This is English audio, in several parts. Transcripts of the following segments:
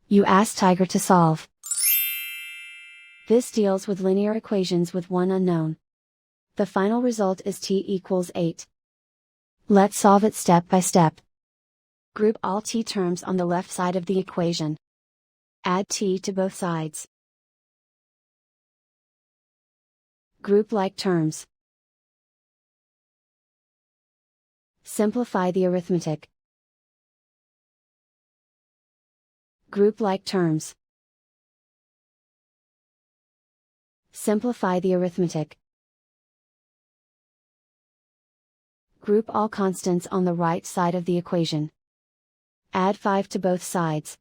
You ask Tiger to solve. This deals with linear equations with one unknown. The final result is t equals 8. Let's solve it step by step. Group all t terms on the left side of the equation. Add t to both sides. Group like terms. Simplify the arithmetic. Group like terms. Simplify the arithmetic. Group all constants on the right side of the equation. Add 5 to both sides.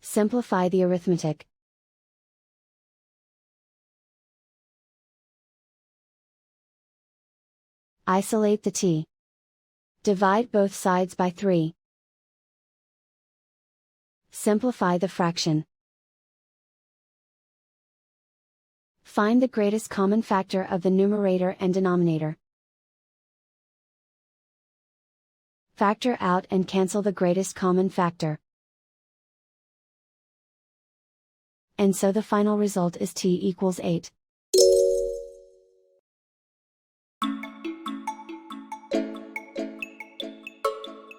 Simplify the arithmetic. Isolate the t. Divide both sides by 3. Simplify the fraction. Find the greatest common factor of the numerator and denominator. Factor out and cancel the greatest common factor. And so the final result is t equals 8.